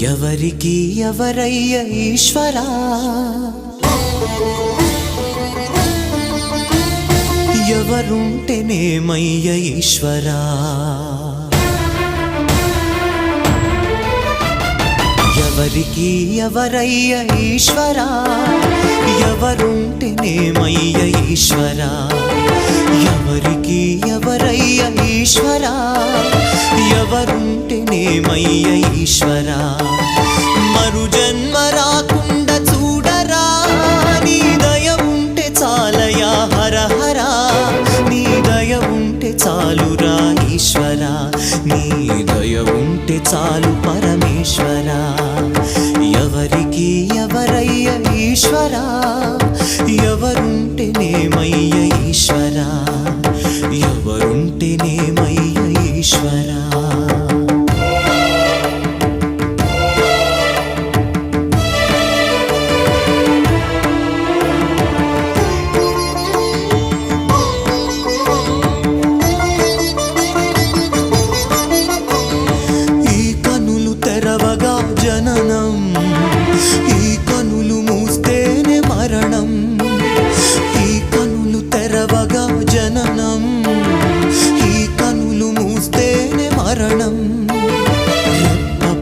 ఎవరికి ఎవరయ్య ఈశ్వరా, ఎవరుంటేనేమయ్య ఈశ్వరా, ఎవరికి ఎవరయ్య ఈశ్వరా, ఎవరుంటేనేమయ్య ఈశ్వరా, ఎవరికి ఎవరయ్య ఈశ్వరా, ఎవరుంటేనేమయ్య ఈశ్వరా. మరు జన్మ రాకుండా చూడరా, నీ దయ ఉంటే చాలయా హర హరా, నీ దయ ఉంటే చాలురా ఈశ్వరా, నీ దయ ఉంటే చాలు పరమేశ్వరా. ఎవరికి ఎవరయ్య ఈశ్వరా, ఎవరుంటేనేమయ్య ఈశ్వరా, ఎవరుంటేనేమయ్య ఈశ్వరా. జననం